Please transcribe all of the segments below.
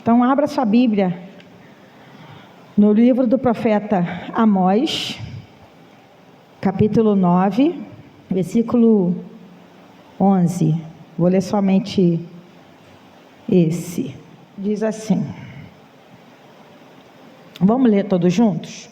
Então, abra sua Bíblia no livro do profeta Amós, capítulo 9, versículo 11. Vou ler somente esse. Diz assim. Vamos ler todos juntos?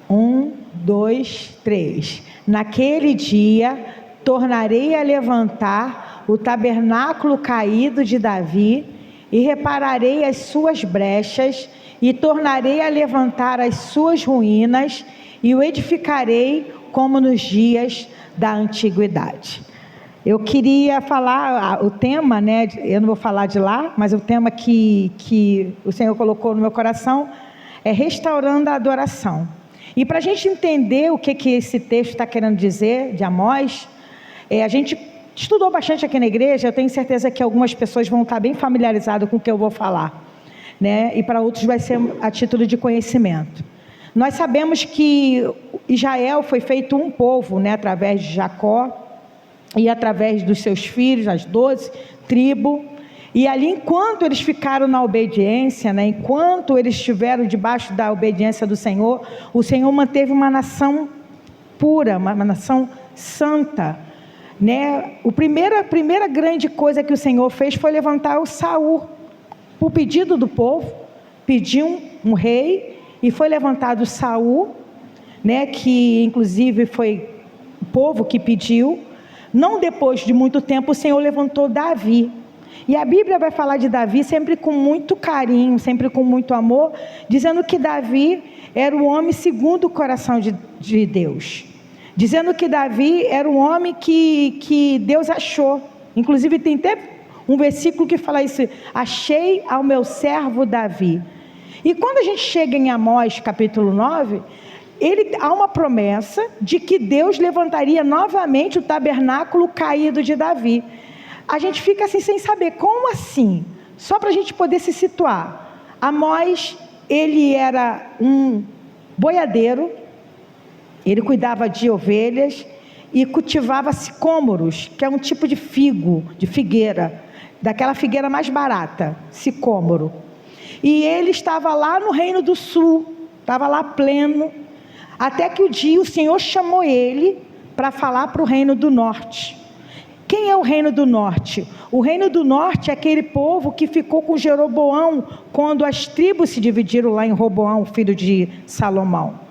1, 2, 3. Naquele dia, tornarei a levantar o tabernáculo caído de Davi, e repararei as suas brechas, e tornarei a levantar as suas ruínas, e o edificarei como nos dias da antiguidade. Eu queria falar, o tema, né, eu não vou falar de lá, mas o tema que o Senhor colocou no meu coração é restaurando a adoração. E para a gente entender o que esse texto está querendo dizer, de Amós, a gente estudou bastante aqui na igreja. Eu tenho certeza que algumas pessoas vão estar bem familiarizadas com o que eu vou falar, né? E para outros vai ser a título de conhecimento. Nós sabemos que Israel foi feito um povo, né, através de Jacó e através dos seus filhos, as 12 tribos. E ali, enquanto eles ficaram na obediência, né, enquanto eles estiveram debaixo da obediência do Senhor, o Senhor manteve uma nação pura, uma nação santa, né? A primeira grande coisa que o Senhor fez foi levantar o Saul, por pedido do povo, pediu um rei, e foi levantado Saul, né, que inclusive foi o povo que pediu. Não depois de muito tempo, o Senhor levantou Davi. E a Bíblia vai falar de Davi sempre com muito carinho, sempre com muito amor, dizendo que Davi era o homem segundo o coração de Deus. Dizendo que Davi era um homem que Deus achou. Inclusive tem até um versículo que fala isso: achei ao meu servo Davi. E quando a gente chega em Amós capítulo 9, há uma promessa de que Deus levantaria novamente o tabernáculo caído de Davi. A gente fica assim sem saber, como assim? Só para a gente poder se situar. Amós, ele era um boiadeiro, ele cuidava de ovelhas e cultivava sicômoros, que é um tipo de figo, de figueira, daquela figueira mais barata, sicômoro. E ele estava lá no Reino do Sul, estava lá pleno, até que o dia o Senhor chamou ele para falar para o Reino do Norte. Quem é o Reino do Norte? O Reino do Norte é aquele povo que ficou com Jeroboão quando as tribos se dividiram lá em Roboão, filho de Salomão.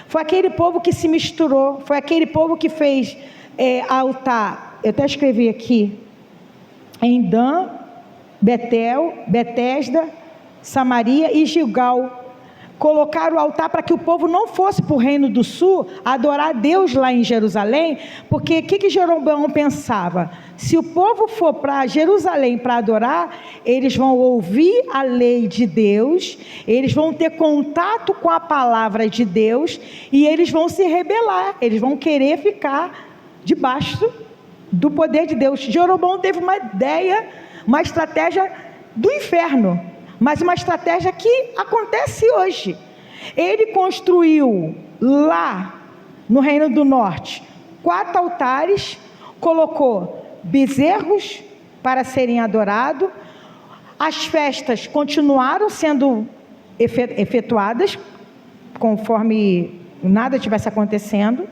Foi aquele povo que se misturou, foi aquele povo que fez altar. Eu até escrevi aqui: em Dan, Betel, Betesda, Samaria e Gilgal. Colocaram o altar para que o povo não fosse para o Reino do Sul adorar a Deus lá em Jerusalém, porque o que Jeroboão pensava? Se o povo for para Jerusalém para adorar, eles vão ouvir a lei de Deus, eles vão ter contato com a palavra de Deus, e eles vão se rebelar, eles vão querer ficar debaixo do poder de Deus. Jeroboão teve uma ideia, uma estratégia do inferno, mas uma estratégia que acontece hoje. Ele construiu lá no Reino do Norte 4 altares, colocou bezerros para serem adorados. As festas continuaram sendo efetuadas conforme nada tivesse acontecendo,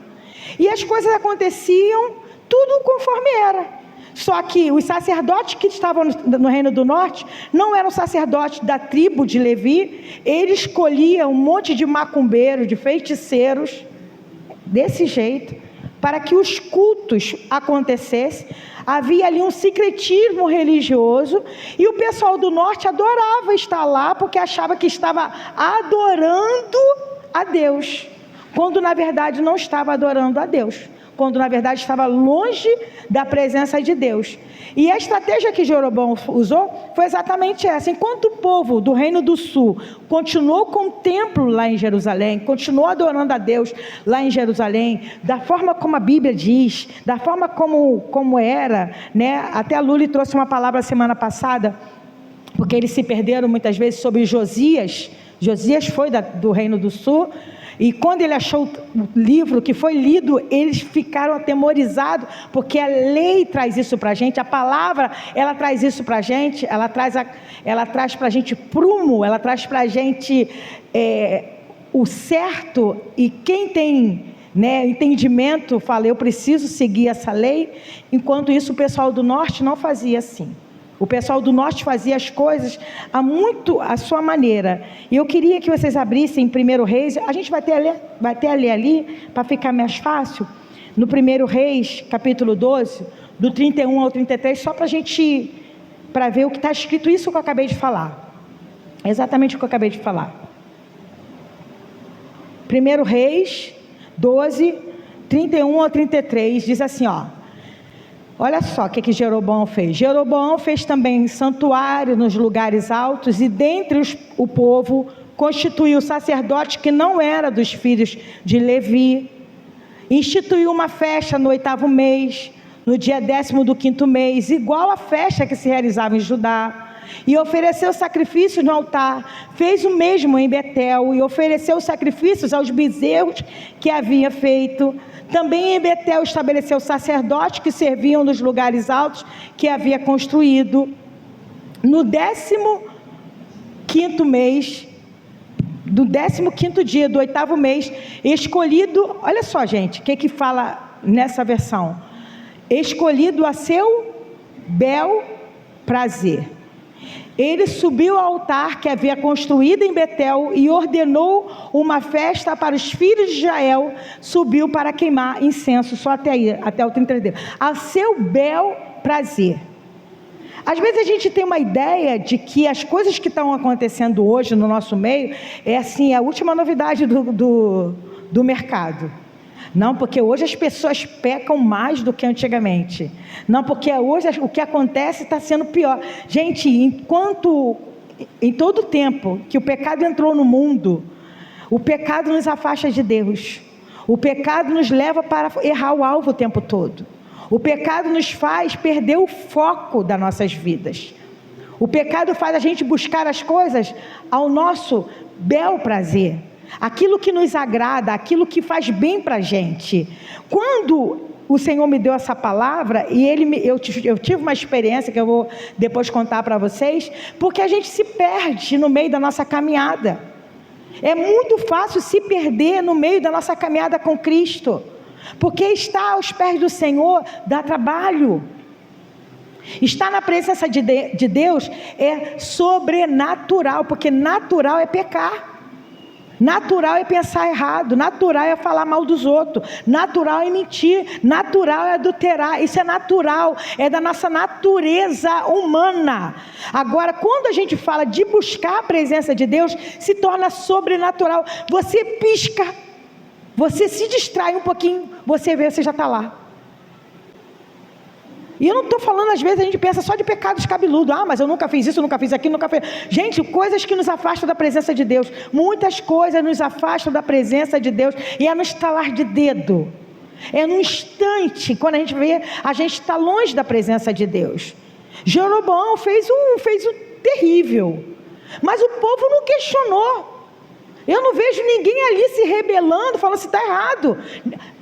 e as coisas aconteciam tudo conforme era. Só que os sacerdotes que estavam no Reino do Norte não eram sacerdotes da tribo de Levi. Eles escolhiam um monte de macumbeiros, de feiticeiros, desse jeito, para que os cultos acontecessem. Havia ali um secretismo religioso, e o pessoal do Norte adorava estar lá, porque achava que estava adorando a Deus, quando na verdade não estava adorando a Deus, quando na verdade estava longe da presença de Deus. E a estratégia que Jeroboão usou foi exatamente essa. Enquanto o povo do Reino do Sul continuou com o templo lá em Jerusalém, continuou adorando a Deus lá em Jerusalém, da forma como a Bíblia diz, da forma como era, né? Até a Luli trouxe uma palavra semana passada, porque eles se perderam muitas vezes sobre Josias, Josias foi do Reino do Sul, e quando ele achou o livro que foi lido, eles ficaram atemorizados, porque a lei traz isso para a gente, a palavra, ela traz isso para a gente, ela traz para a gente prumo, ela traz para a gente o certo, e quem tem, né, entendimento, fala, eu preciso seguir essa lei, enquanto isso o pessoal do norte não fazia assim. O pessoal do norte fazia as coisas à sua maneira. E eu queria que vocês abrissem em 1 Reis. A gente vai ter a ler ali, para ficar mais fácil. No 1 Reis, capítulo 12, do 31 ao 33, só para ver o que está escrito, isso que eu acabei de falar. Exatamente o que eu acabei de falar. 1 Reis 12, 31 ao 33, diz assim, ó. Olha só o que Jeroboão fez. Jeroboão fez também santuário nos lugares altos, e dentre o povo constituiu sacerdote que não era dos filhos de Levi. Instituiu uma festa no 8º mês, no dia 10º do 5º mês, igual à festa que se realizava em Judá. E ofereceu sacrifícios no altar. Fez o mesmo em Betel, e ofereceu sacrifícios aos bezerros que havia feito. Também em Betel estabeleceu sacerdotes que serviam nos lugares altos que havia construído. No 15º mês, do 15º dia do 8º mês, escolhido, olha só gente, o que fala nessa versão? Escolhido a seu bel prazer. Ele subiu ao altar que havia construído em Betel e ordenou uma festa para os filhos de Israel. Subiu para queimar incenso, só até aí, até o 33. A seu bel prazer. Às vezes a gente tem uma ideia de que as coisas que estão acontecendo hoje no nosso meio é assim, a última novidade do mercado. Não, porque hoje as pessoas pecam mais do que antigamente. Não, porque hoje o que acontece está sendo pior. Gente, em todo o tempo que o pecado entrou no mundo, o pecado nos afasta de Deus. O pecado nos leva para errar o alvo o tempo todo. O pecado nos faz perder o foco das nossas vidas. O pecado faz a gente buscar as coisas ao nosso bel prazer. Aquilo que nos agrada, aquilo que faz bem para a gente. Quando o Senhor me deu essa palavra, e eu tive uma experiência que eu vou depois contar para vocês, porque a gente se perde no meio da nossa caminhada. É muito fácil se perder no meio da nossa caminhada com Cristo, porque estar aos pés do Senhor dá trabalho. Estar na presença de Deus é sobrenatural, porque natural é pecar. Natural é pensar errado, natural é falar mal dos outros, natural é mentir, natural é adulterar, isso é natural, é da nossa natureza humana. Agora, quando a gente fala de buscar a presença de Deus, se torna sobrenatural. Você pisca, você se distrai um pouquinho, você vê, você já está lá. E eu não estou falando, às vezes a gente pensa só de pecados cabeludos. Ah, mas eu nunca fiz isso, nunca fiz aquilo, nunca fiz... Gente, coisas que nos afastam da presença de Deus. Muitas coisas nos afastam da presença de Deus. E é no estalar de dedo. É no instante, quando a gente vê, a gente está longe da presença de Deus. Jeroboão fez o terrível. Mas o povo não questionou. Eu não vejo ninguém ali se rebelando, falando assim, está errado.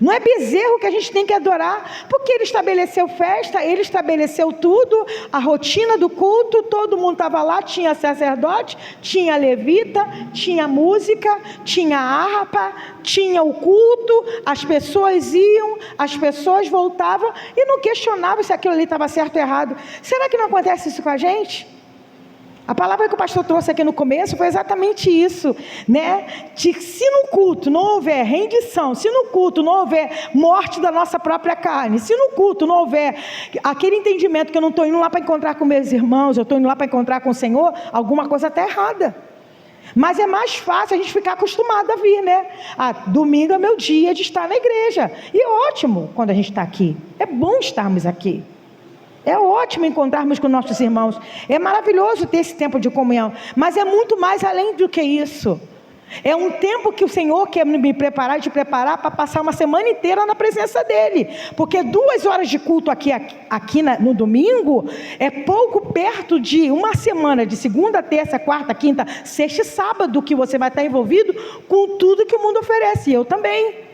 Não é bezerro que a gente tem que adorar, porque ele estabeleceu festa, ele estabeleceu tudo, a rotina do culto, todo mundo estava lá, tinha sacerdote, tinha levita, tinha música, tinha harpa, tinha o culto, as pessoas iam, as pessoas voltavam e não questionavam se aquilo ali estava certo ou errado. Será que não acontece isso com a gente? A palavra que o pastor trouxe aqui no começo foi exatamente isso, né? Se no culto não houver rendição, se no culto não houver morte da nossa própria carne, se no culto não houver aquele entendimento que eu não estou indo lá para encontrar com meus irmãos, eu estou indo lá para encontrar com o Senhor, alguma coisa está errada. Mas é mais fácil a gente ficar acostumado a vir, né? Domingo é meu dia de estar na igreja. E é ótimo quando a gente está aqui. É bom estarmos aqui. É ótimo encontrarmos com nossos irmãos. É maravilhoso ter esse tempo de comunhão. Mas é muito mais além do que isso. É um tempo que o Senhor quer me preparar e te preparar para passar uma semana inteira na presença dEle. Porque 2 horas de culto aqui no domingo é pouco perto de uma semana, de segunda, terça, quarta, quinta, sexta e sábado, que você vai estar envolvido com tudo que o mundo oferece. E eu também.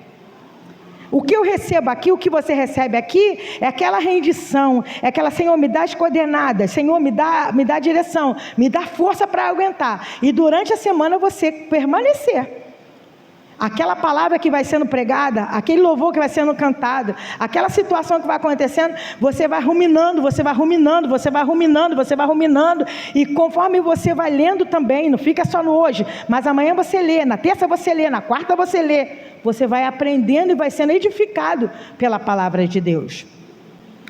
O que eu recebo aqui, o que você recebe aqui, é aquela rendição, é aquela: Senhor, me dá as coordenadas, Senhor, me dá direção, me dá força para aguentar. E durante a semana você permanecer. Aquela palavra que vai sendo pregada, aquele louvor que vai sendo cantado, aquela situação que vai acontecendo, você vai ruminando, você vai ruminando, você vai ruminando, você vai ruminando. E conforme você vai lendo também, não fica só no hoje, mas amanhã você lê, na terça você lê, na quarta você lê. Você vai aprendendo e vai sendo edificado pela palavra de Deus.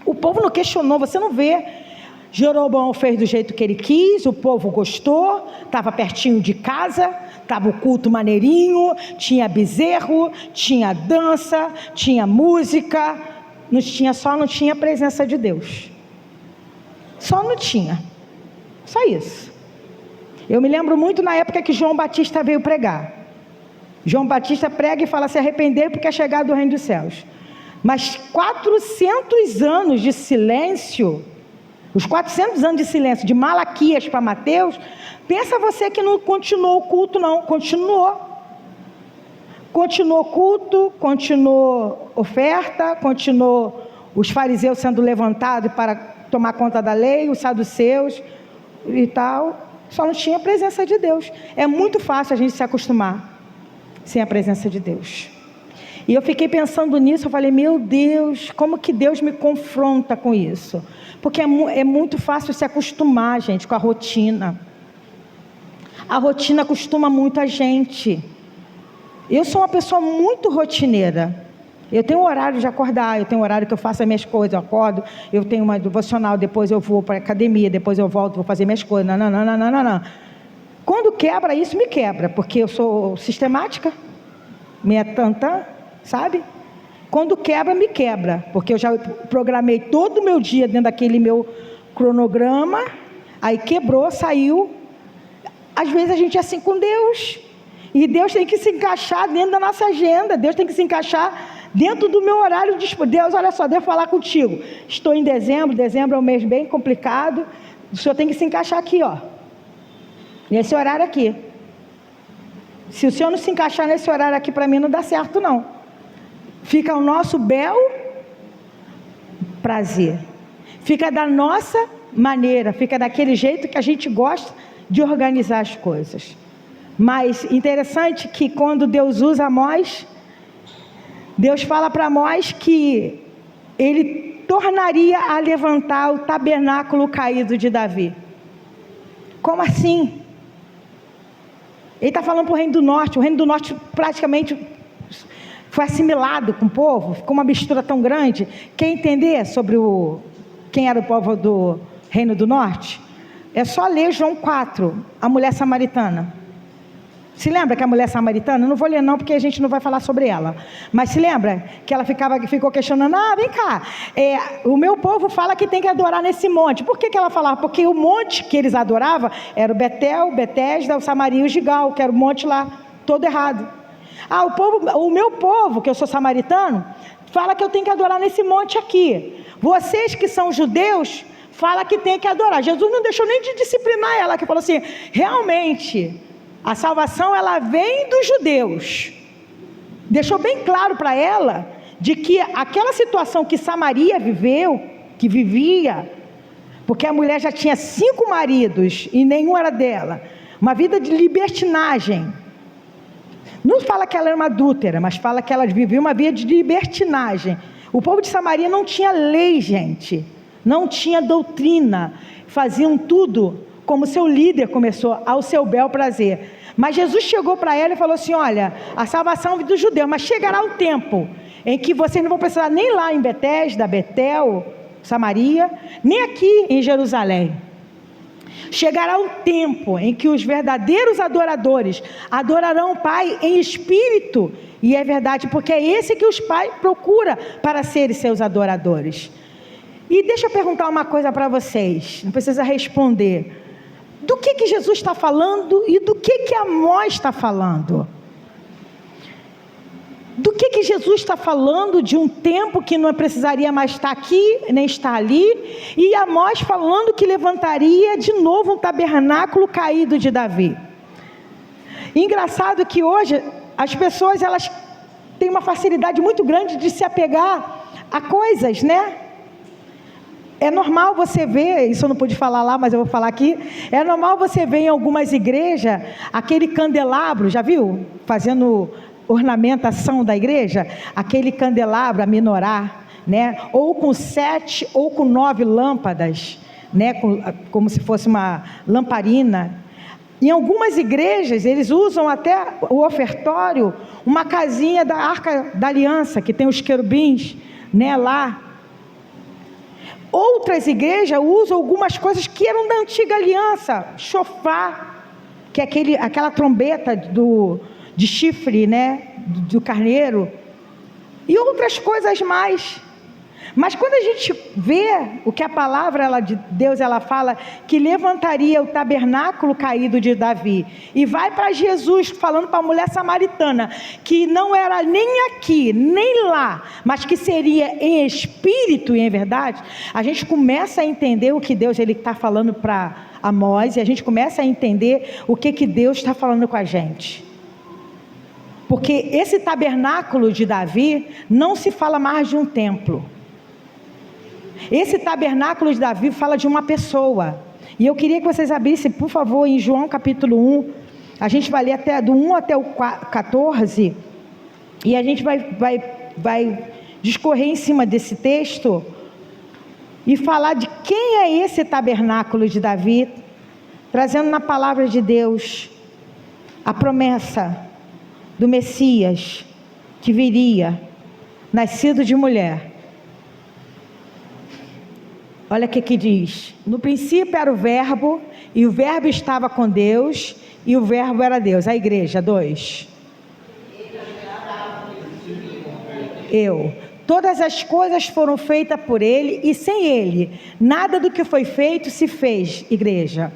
O povo não questionou, você não vê. Jeroboão fez do jeito que ele quis, o povo gostou, estava pertinho de casa, estava o culto maneirinho, tinha bezerro, tinha dança, tinha música, só não tinha a presença de Deus. Só não tinha. Só isso. Eu me lembro muito na época que João Batista veio pregar. João Batista prega e fala: se arrepender porque é chegado o reino dos céus. Mas 400 anos de silêncio, os 400 anos de silêncio de Malaquias para Mateus, pensa você que não continuou o culto, não. Continuou culto, continuou oferta, continuou os fariseus sendo levantados para tomar conta da lei, os saduceus e tal. Só não tinha a presença de Deus. É muito fácil a gente se acostumar sem a presença de Deus. E eu fiquei pensando nisso, eu falei: meu Deus, como que Deus me confronta com isso? Porque é muito fácil se acostumar, gente, com a rotina. A rotina acostuma muito a gente. Eu sou uma pessoa muito rotineira. Eu tenho um horário de acordar, eu tenho um horário que eu faço as minhas coisas, eu acordo, eu tenho uma devocional, depois eu vou para a academia, depois eu volto, vou fazer minhas coisas, não. Quando quebra isso, me quebra, porque eu sou sistemática, minha tantã, sabe? Quando quebra, me quebra, porque eu já programei todo o meu dia dentro daquele meu cronograma, aí quebrou, saiu. Às vezes a gente é assim com Deus, e Deus tem que se encaixar dentro da nossa agenda, Deus tem que se encaixar dentro do meu horário de... Deus, olha só, devo falar contigo, estou em dezembro é um mês bem complicado, o Senhor tem que se encaixar aqui, ó, nesse horário aqui. Se o Senhor não se encaixar nesse horário aqui, para mim não dá certo, não. Fica o nosso bel prazer, fica da nossa maneira, fica daquele jeito que a gente gosta de organizar as coisas. Mas interessante que quando Deus usa Amós, Deus fala para Amós que Ele tornaria a levantar o tabernáculo caído de Davi. Como assim? Ele está falando para o Reino do Norte. O Reino do Norte praticamente foi assimilado com o povo, ficou uma mistura tão grande. Quer entender sobre quem era o povo do Reino do Norte? É só ler João 4, a mulher samaritana. Se lembra que a mulher samaritana, não vou ler não, porque a gente não vai falar sobre ela, mas se lembra que ela ficou questionando: vem cá, o meu povo fala que tem que adorar nesse monte. Por que ela falava? Porque o monte que eles adoravam era o Betel, Betesda, o Samaria e o Gigal, que era o monte lá, todo errado. O meu povo, que eu sou samaritano, fala que eu tenho que adorar nesse monte aqui. Vocês que são judeus, fala que tem que adorar. Jesus não deixou nem de disciplinar ela, que falou assim: realmente... a salvação, ela vem dos judeus. Deixou bem claro para ela de que aquela situação que Samaria vivia, porque a mulher já tinha 5 maridos e nenhum era dela, uma vida de libertinagem. Não fala que ela era uma adúltera, mas fala que ela vivia uma vida de libertinagem. O povo de Samaria não tinha lei, gente, não tinha doutrina, faziam tudo como seu líder começou, ao seu bel prazer. Mas Jesus chegou para ela e falou assim: olha, a salvação é do judeu, mas chegará o tempo em que vocês não vão precisar nem lá em Betesda, Betel, Samaria, nem aqui em Jerusalém. Chegará o tempo em que os verdadeiros adoradores adorarão o Pai em espírito, e é verdade, porque é esse que os pais procuram para serem seus adoradores. E deixa eu perguntar uma coisa para vocês, não precisa responder. do que Jesus está falando e do que Amós está falando. Do que Jesus está falando de um tempo que não precisaria mais estar aqui, nem estar ali, e Amós falando que levantaria de novo um tabernáculo caído de Davi. Engraçado que hoje as pessoas, elas têm uma facilidade muito grande de se apegar a coisas, né? É normal você ver, isso eu não pude falar lá, mas eu vou falar aqui. É normal você ver em algumas igrejas aquele candelabro, já viu? Fazendo ornamentação da igreja, aquele candelabro, a menorá, né? Ou com 7 ou com 9 lâmpadas, né? Como se fosse uma lamparina. Em algumas igrejas, eles usam até o ofertório, uma casinha da Arca da Aliança, que tem os querubins, né? Lá. Outras igrejas usam algumas coisas que eram da antiga aliança, chofar, que é aquela trombeta de chifre, né, do carneiro, e outras coisas mais. Mas quando a gente vê o que a palavra de Deus ela fala, que levantaria o tabernáculo caído de Davi, e vai para Jesus falando para a mulher samaritana, que não era nem aqui, nem lá, mas que seria em espírito e em verdade, a gente começa a entender o que Deus está falando para Amós, e a gente começa a entender o que Deus está falando com a gente. Porque esse tabernáculo de Davi não se fala mais de um templo. Esse tabernáculo de Davi fala de uma pessoa. E eu queria que vocês abrissem, por favor, em João capítulo 1. A gente vai ler do 1 até o 14. E a gente vai discorrer em cima desse texto e falar de quem é esse tabernáculo de Davi, trazendo na palavra de Deus a promessa do Messias que viria, nascido de mulher. Olha o que diz: no princípio era o verbo, e o verbo estava com Deus, e o verbo era Deus. A igreja, 2. Todas as coisas foram feitas por ele, e sem ele, nada do que foi feito se fez, igreja.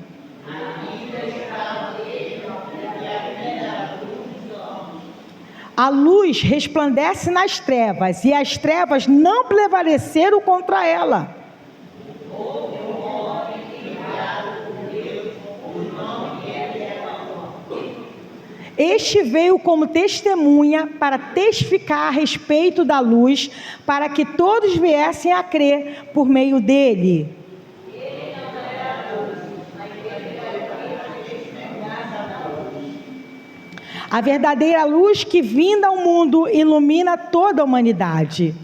A luz resplandece nas trevas, e as trevas não prevaleceram contra ela. Este veio como testemunha para testificar a respeito da luz, para que todos viessem a crer por meio dele. A verdadeira luz que vinda ao mundo ilumina toda a humanidade.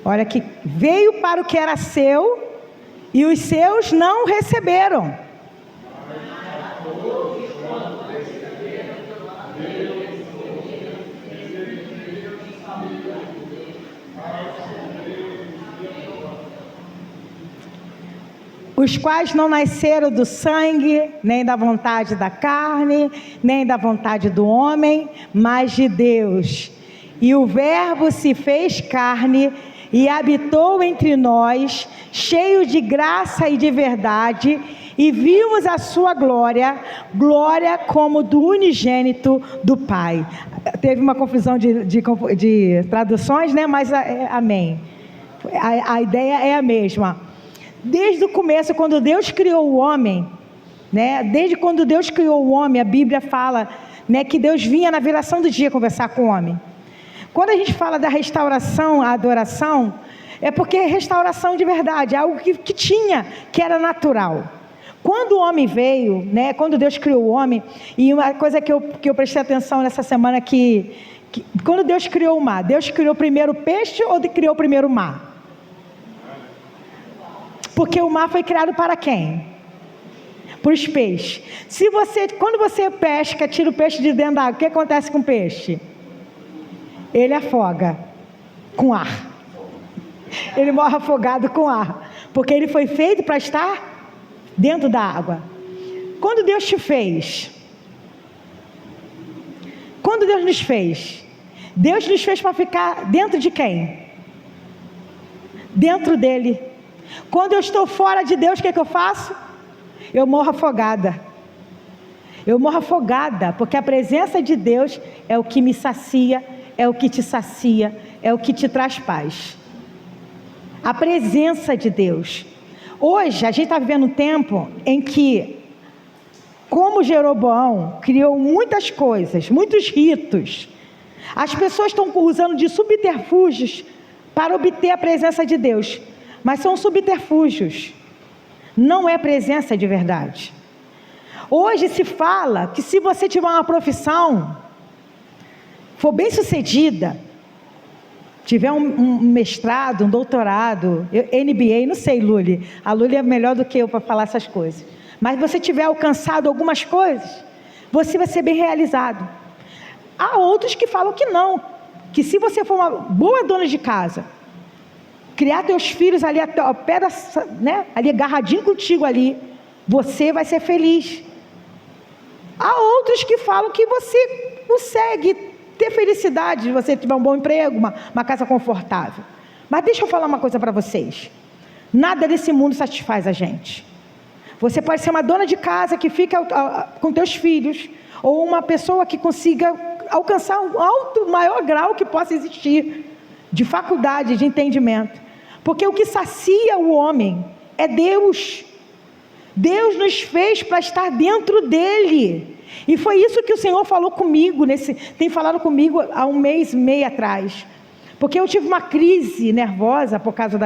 Olha que veio para o que era seu, e os seus não receberam. Os quais não nasceram do sangue, nem da vontade da carne, nem da vontade do homem, mas de Deus. E o Verbo se fez carne e habitou entre nós, cheio de graça e de verdade, e vimos a sua glória, glória como do unigênito do Pai. Teve uma confusão de traduções, né? Mas amém. A ideia é a mesma. Desde o começo, quando Deus criou o homem, né? Desde quando Deus criou o homem, a Bíblia fala, né, que Deus vinha na viração do dia conversar com o homem. Quando a gente fala da restauração, a adoração, é porque é restauração de verdade, algo que tinha, que era natural. Quando o homem veio, né, quando Deus criou o homem, e uma coisa que eu prestei atenção nessa semana, que quando Deus criou o mar, Deus criou primeiro o peixe ou criou primeiro o mar? Porque o mar foi criado para quem? Para os peixes. Quando você pesca, tira o peixe de dentro da água, o que acontece com o peixe? Ele afoga com ar. Ele morre afogado com ar, porque ele foi feito para estar dentro da água. Quando Deus te fez, quando Deus nos fez, Deus nos fez para ficar dentro de quem? Dentro dele. Quando eu estou fora de Deus, o que é que eu faço? Eu morro afogada. Eu morro afogada, porque a presença de Deus é o que me sacia, é o que te sacia, é o que te traz paz. A presença de Deus. Hoje, a gente está vivendo um tempo em que, como Jeroboão criou muitas coisas, muitos ritos, as pessoas estão usando de subterfúgios para obter a presença de Deus. Mas são subterfúgios. Não é presença de verdade. Hoje se fala que se você tiver uma profissão, for bem sucedida, tiver um mestrado, um doutorado, MBA, não sei, Luli. A Luli é melhor do que eu para falar essas coisas. Mas você tiver alcançado algumas coisas, você vai ser bem realizado. Há outros que falam que não, que se você for uma boa dona de casa, criar teus filhos ali ao pé da, né, ali agarradinho contigo ali, você vai ser feliz. Há outros que falam que você consegue ter felicidade se você tiver um bom emprego, uma casa confortável. Mas deixa eu falar uma coisa para vocês. Nada desse mundo satisfaz a gente. Você pode ser uma dona de casa que fica com teus filhos, ou uma pessoa que consiga alcançar um maior grau que possa existir de faculdade, de entendimento. Porque o que sacia o homem é Deus. Deus nos fez para estar dentro dele. E foi isso que o Senhor falou comigo, tem falado comigo há 1 mês e meio atrás. Porque eu tive uma crise nervosa por causa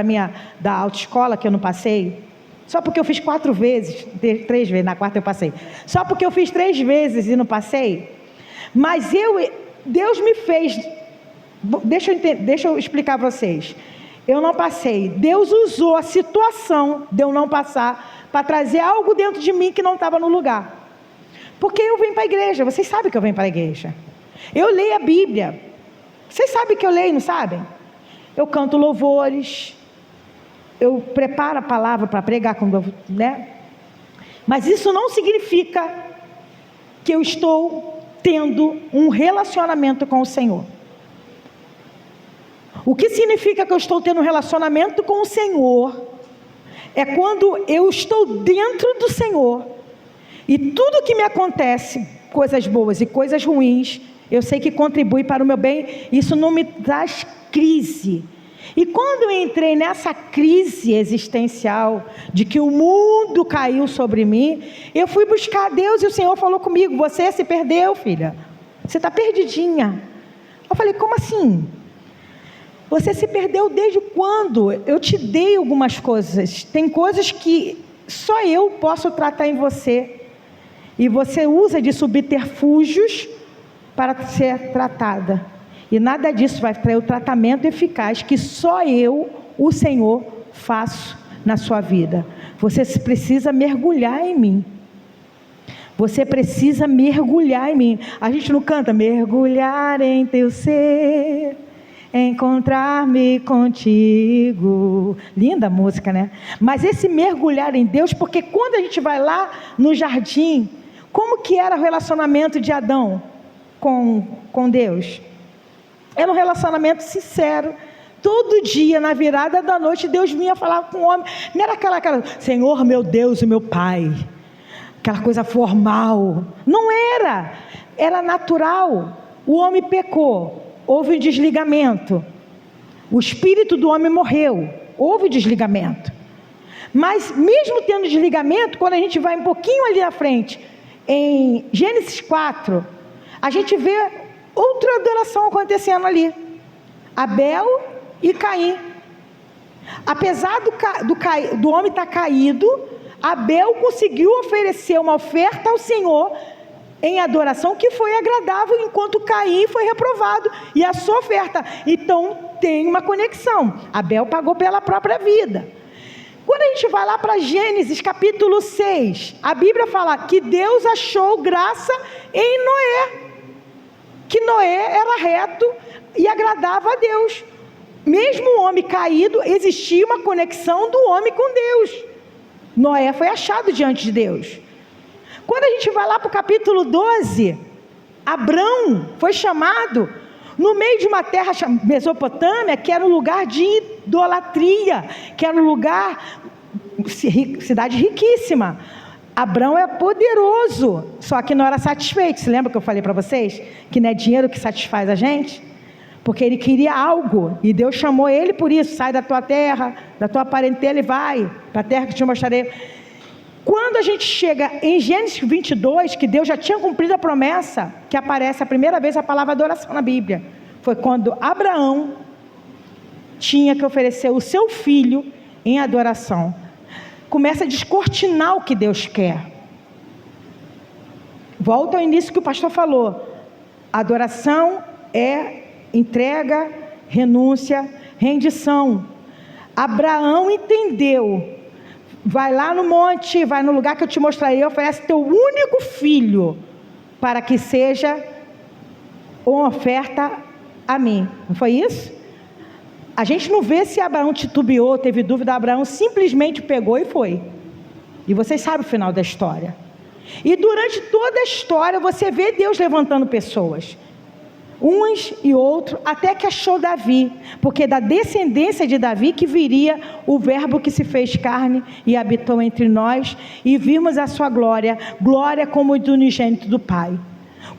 da autoescola que eu não passei. Só porque eu fiz 4 vezes, 3 vezes, na quarta eu passei. Só porque eu fiz 3 vezes e não passei. Mas Deus me fez, deixa eu explicar para vocês. Eu não passei. Deus usou a situação de eu não passar para trazer algo dentro de mim que não estava no lugar. Porque eu venho para a igreja. Vocês sabem que eu venho para a igreja. Eu leio a Bíblia. Vocês sabem que eu leio, não sabem? Eu canto louvores. Eu preparo a palavra para pregar, né? Mas isso não significa que eu estou tendo um relacionamento com o Senhor. O que significa que eu estou tendo um relacionamento com o Senhor é quando eu estou dentro do Senhor e tudo que me acontece, coisas boas e coisas ruins, eu sei que contribui para o meu bem, isso não me traz crise. E quando eu entrei nessa crise existencial de que o mundo caiu sobre mim, eu fui buscar a Deus e o Senhor falou comigo: você se perdeu, filha, você está perdidinha. Eu falei: como assim? Você se perdeu desde quando? Eu te dei algumas coisas. Tem coisas que só eu posso tratar em você. E você usa de subterfúgios para ser tratada. E nada disso vai trazer o tratamento eficaz que só eu, o Senhor, faço na sua vida. Você precisa mergulhar em mim. Você precisa mergulhar em mim. A gente não canta mergulhar em teu ser, encontrar-me contigo. Linda a música, né? Mas esse mergulhar em Deus, porque quando a gente vai lá no jardim, como que era o relacionamento de Adão com Deus? Era um relacionamento sincero. Todo dia, na virada da noite, Deus vinha falar com o homem. Não era aquela Senhor, meu Deus e meu Pai, aquela coisa formal. Não era. Era natural. O homem pecou. Houve um desligamento. O espírito do homem morreu. Houve desligamento. Mas mesmo tendo desligamento, quando a gente vai um pouquinho ali na frente, em Gênesis 4, a gente vê outra adoração acontecendo ali. Abel e Caim. Apesar do homem estar caído, Abel conseguiu oferecer uma oferta ao Senhor em adoração que foi agradável, enquanto Caim foi reprovado, e a sua oferta. Então tem uma conexão. Abel pagou pela própria vida. Quando a gente vai lá para Gênesis capítulo 6, a Bíblia fala que Deus achou graça em Noé, que Noé era reto e agradava a Deus. Mesmo o homem caído, existia uma conexão do homem com Deus. Noé foi achado diante de Deus. Quando a gente vai lá para o capítulo 12, Abrão foi chamado no meio de uma terra chamada Mesopotâmia, que era um lugar de idolatria, que era um lugar, cidade riquíssima. Abraão é poderoso, só que não era satisfeito. Se lembra que eu falei para vocês? Que não é dinheiro que satisfaz a gente? Porque ele queria algo, e Deus chamou ele por isso: sai da tua terra, da tua parentela e vai para a terra que te mostrarei. Quando a gente chega em Gênesis 22, que Deus já tinha cumprido a promessa, que aparece a primeira vez a palavra adoração na Bíblia, foi quando Abraão tinha que oferecer o seu filho em adoração. Começa a descortinar o que Deus quer. Volta ao início que o pastor falou: adoração é entrega, renúncia, rendição. Abraão entendeu. Vai lá no monte, vai no lugar que eu te mostrarei, oferece teu único filho, para que seja uma oferta a mim. Não foi isso? A gente não vê se Abraão titubeou, teve dúvida. Abraão simplesmente pegou e foi. E vocês sabem o final da história. E durante toda a história você vê Deus levantando pessoas, uns e outros, até que achou Davi, porque da descendência de Davi que viria o verbo que se fez carne e habitou entre nós, e vimos a sua glória, glória como do unigênito do Pai.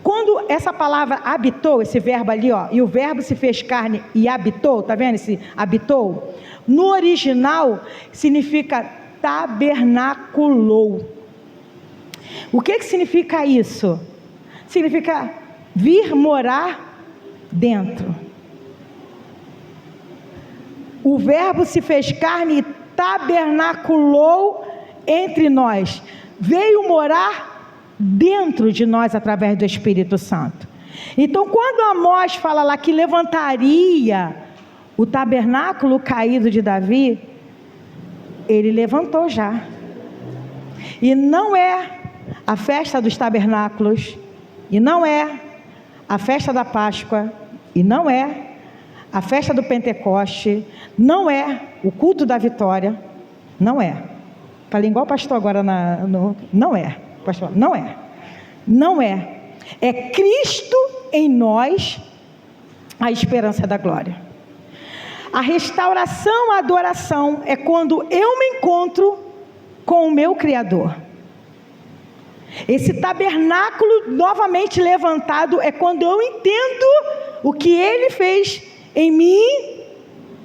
Quando essa palavra habitou, esse verbo ali, ó, e o verbo se fez carne e habitou, tá vendo esse habitou? No original significa tabernaculou. O que significa isso? Significa vir morar dentro. O verbo se fez carne e tabernaculou entre nós, veio morar dentro de nós através do Espírito Santo. Então, quando Amós fala lá que levantaria o tabernáculo caído de Davi, ele levantou já. E não é a festa dos tabernáculos, e não é a festa da Páscoa, e não é a festa do Pentecoste, não é o culto da vitória, não é. Falei igual o pastor agora, não é, pastor, não é. Não é. É Cristo em nós, a esperança da glória. A restauração, a adoração é quando eu me encontro com o meu Criador. Esse tabernáculo novamente levantado é quando eu entendo o que Ele fez em mim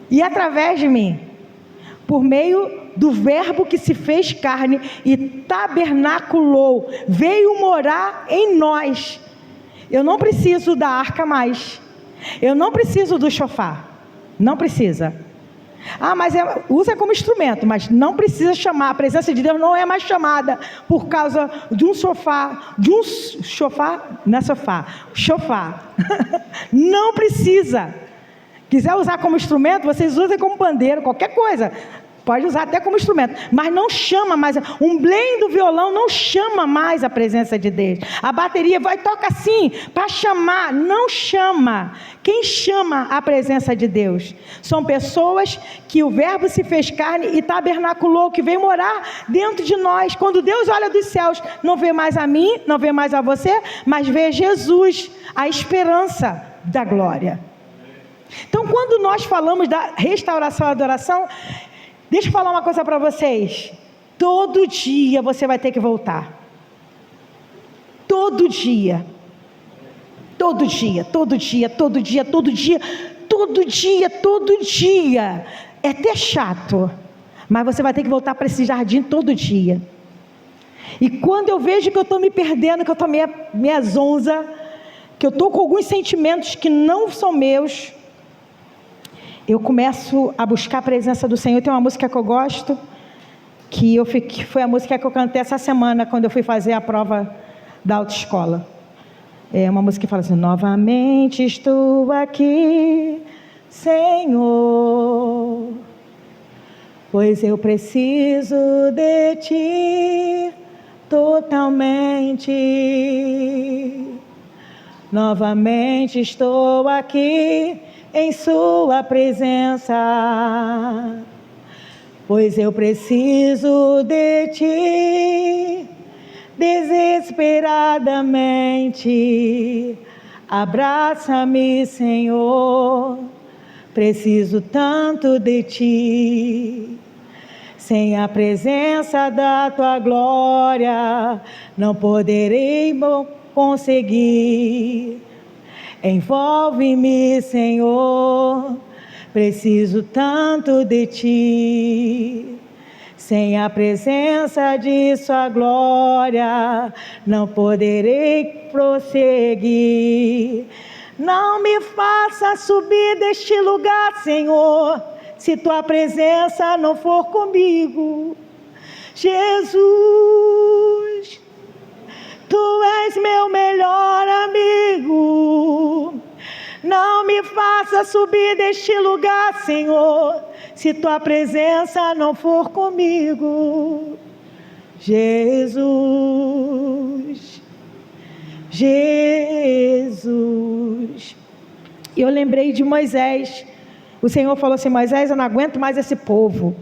e através de mim, por meio do verbo que se fez carne e tabernaculou, veio morar em nós. Eu não preciso da arca mais, eu não preciso do chofar, não precisa. Mas usa como instrumento, mas não precisa chamar. A presença de Deus não é mais chamada por causa de um sofá, não é sofá, chofar. Não precisa. Quiser usar como instrumento, vocês usem como pandeiro, qualquer coisa. Pode usar até como instrumento, mas não chama mais. Um blém do violão não chama mais a presença de Deus. A bateria vai tocar assim, para chamar, não chama. Quem chama a presença de Deus? São pessoas que o verbo se fez carne e tabernaculou, que veio morar dentro de nós. Quando Deus olha dos céus, não vê mais a mim, não vê mais a você, mas vê Jesus, a esperança da glória. Então, quando nós falamos da restauração e adoração, deixa eu falar uma coisa para vocês. Todo dia você vai ter que voltar. Todo dia. Todo dia, todo dia, todo dia, todo dia, todo dia, todo dia. É até chato, mas você vai ter que voltar para esse jardim todo dia. E quando eu vejo que eu estou me perdendo, que eu estou meia zonza, que eu estou com alguns sentimentos que não são meus, eu começo a buscar a presença do Senhor. Tem uma música que eu gosto, que foi a música que eu cantei essa semana, quando eu fui fazer a prova da autoescola. É uma música que fala assim: novamente estou aqui, Senhor, pois eu preciso de Ti totalmente. Novamente estou aqui em Sua presença, pois eu preciso de Ti desesperadamente. Abraça-me, Senhor, preciso tanto de Ti. Sem a presença da Tua glória, não poderei conseguir. Envolve-me, Senhor, preciso tanto de Ti. Sem a presença de Sua glória, não poderei prosseguir. Não me faça subir deste lugar, Senhor, se Tua presença não for comigo. Jesus, Tu és meu melhor amigo. Não me faça subir deste lugar, Senhor, se Tua presença não for comigo. Jesus, Jesus. Eu lembrei de Moisés. O Senhor falou assim: Moisés, eu não aguento mais esse povo,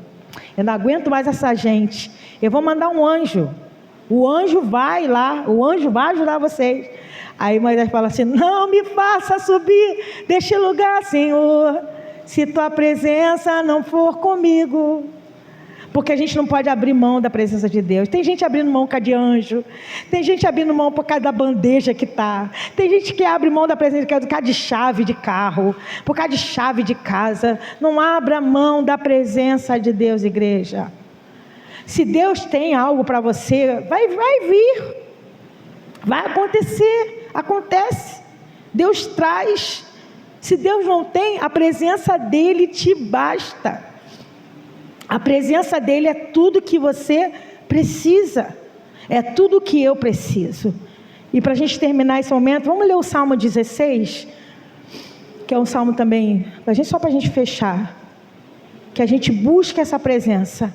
eu não aguento mais essa gente, eu vou mandar um anjo. O anjo vai lá, o anjo vai ajudar vocês. Aí Moisés fala assim: não me faça subir deste lugar, Senhor, se Tua presença não for comigo. Porque a gente não pode abrir mão da presença de Deus. Tem gente abrindo mão por causa de anjo, tem gente abrindo mão por causa da bandeja que está, tem gente que abre mão da presença de Deus por causa de chave de carro, por causa de chave de casa. Não abra mão da presença de Deus, igreja. Se Deus tem algo para você, vai vir, vai acontecer, acontece. Deus traz. Se Deus não tem, a presença dEle te basta. A presença dEle é tudo que você precisa, é tudo que eu preciso. E para a gente terminar esse momento, vamos ler o Salmo 16, que é um salmo também, só para a gente fechar, que a gente busque essa presença.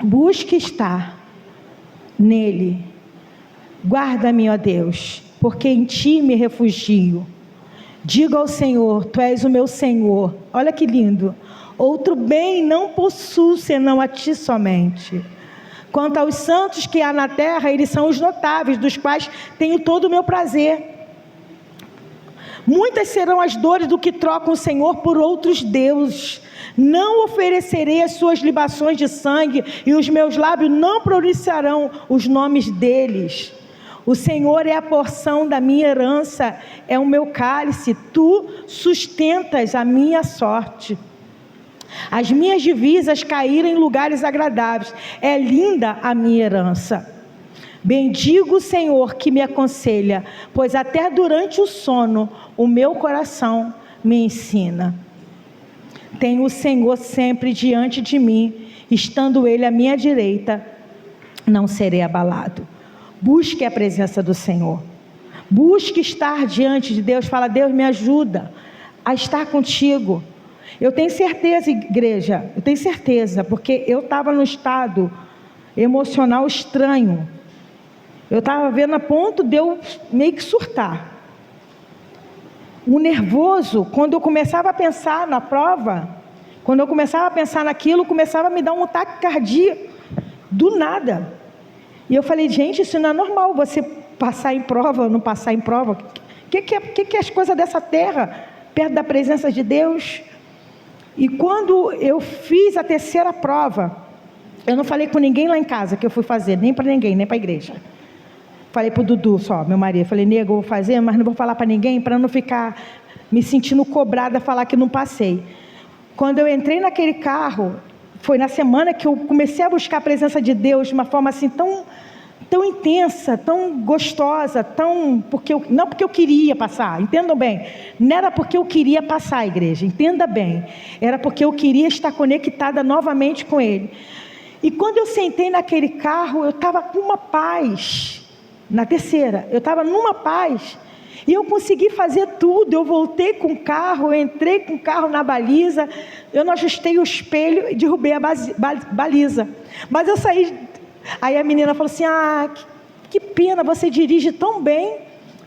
Busque estar nele. Guarda-me, ó Deus, porque em Ti me refugio. Diga ao Senhor: Tu és o meu Senhor. Olha que lindo. Outro bem não possuo senão a Ti somente. Quanto aos santos que há na terra, eles são os notáveis, dos quais tenho todo o meu prazer. Muitas serão as dores do que trocam o Senhor por outros deuses. Não oferecerei as suas libações de sangue, e os meus lábios não pronunciarão os nomes deles. O Senhor é a porção da minha herança, é o meu cálice. Tu sustentas a minha sorte. As minhas divisas caíram em lugares agradáveis. É linda a minha herança. Bendigo o Senhor que me aconselha, pois até durante o sono o meu coração me ensina. Tenho o Senhor sempre diante de mim, estando Ele à minha direita, não serei abalado. Busque a presença do Senhor. Busque estar diante de Deus. Fala: Deus, me ajuda a estar contigo. Eu tenho certeza, igreja, eu tenho certeza, porque eu estava num estado emocional estranho. Eu estava vendo a ponto de eu meio que surtar. O nervoso, quando eu começava a pensar na prova, quando eu começava a pensar naquilo, começava a me dar um ataque cardíaco, do nada. E eu falei: gente, isso não é normal, você passar em prova ou não passar em prova. O que é as coisas dessa terra, perto da presença de Deus? E quando eu fiz a terceira prova, eu não falei com ninguém lá em casa que eu fui fazer, nem para ninguém, nem para a igreja. Falei para o Dudu só, meu marido. Falei: nego, eu vou fazer, mas não vou falar para ninguém, para não ficar me sentindo cobrada a falar que não passei. Quando eu entrei naquele carro, foi na semana que eu comecei a buscar a presença de Deus de uma forma assim tão intensa, tão gostosa, não porque eu queria passar, entendam bem. Não era porque eu queria passar, igreja, entenda bem. Era porque eu queria estar conectada novamente com Ele. E quando eu sentei naquele carro, eu estava com uma paz. Na terceira, eu estava numa paz, e eu consegui fazer tudo. Eu voltei com o carro, eu entrei com o carro na baliza, eu não ajustei o espelho e derrubei a baliza, mas eu saí. Aí a menina falou assim: que pena, você dirige tão bem,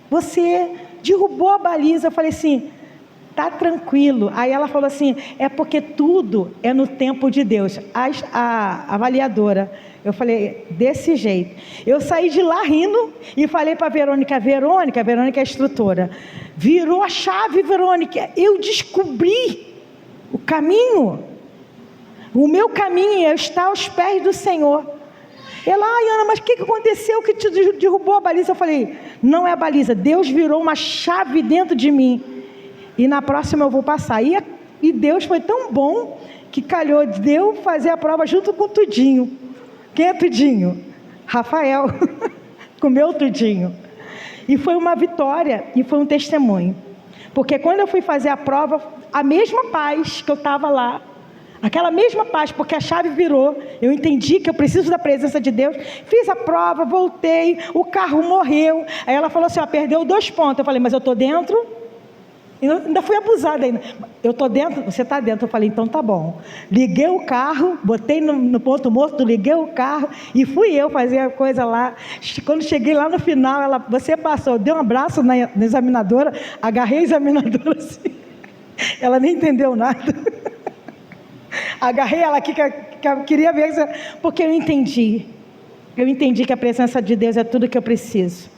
você derrubou a baliza. Eu falei assim: tá tranquilo. Aí ela falou assim, é porque tudo é no tempo de Deus. A avaliadora, eu falei, desse jeito. Eu saí de lá rindo e falei para a Verônica é a instrutora, virou a chave, Verônica, eu descobri o caminho. O meu caminho é estar aos pés do Senhor. Ela, ai Ana, mas o que aconteceu que te derrubou a baliza? Eu falei, não é a baliza, Deus virou uma chave dentro de mim. E na próxima eu vou passar. E Deus foi tão bom que calhou de eu fazer a prova junto com o Tudinho. Quem é Tudinho? Rafael, com o meu Tudinho. E foi uma vitória e foi um testemunho. Porque quando eu fui fazer a prova, a mesma paz que eu estava lá, aquela mesma paz, porque a chave virou, eu entendi que eu preciso da presença de Deus, fiz a prova, voltei, o carro morreu, aí ela falou assim, perdeu 2 pontos, eu falei, mas eu estou dentro, eu ainda fui abusada ainda, eu estou dentro, você está dentro, eu falei, então tá bom, liguei o carro, botei no ponto morto, liguei o carro, e fui eu fazer a coisa lá, quando cheguei lá no final, você passou, deu um abraço na examinadora, agarrei a examinadora assim, ela nem entendeu nada, agarrei ela aqui, que eu queria ver, porque eu entendi que a presença de Deus é tudo que eu preciso.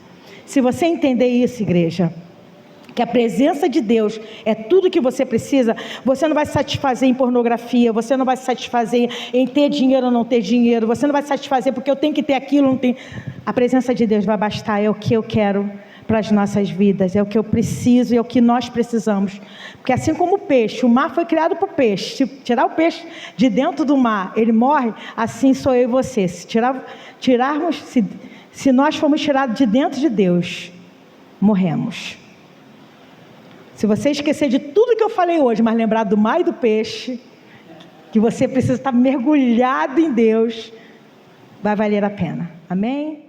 Se você entender isso, igreja, que a presença de Deus é tudo que você precisa, você não vai se satisfazer em pornografia, você não vai se satisfazer em ter dinheiro ou não ter dinheiro, você não vai se satisfazer porque eu tenho que ter aquilo, não tem. A presença de Deus vai bastar, é o que eu quero para as nossas vidas, é o que eu preciso, é o que nós precisamos, porque assim como o peixe, o mar foi criado para o peixe, se tirar o peixe de dentro do mar, ele morre, assim sou eu e você, se nós formos tirados de dentro de Deus, morremos. Se você esquecer de tudo que eu falei hoje, mas lembrar do mar e do peixe, que você precisa estar mergulhado em Deus, vai valer a pena, amém?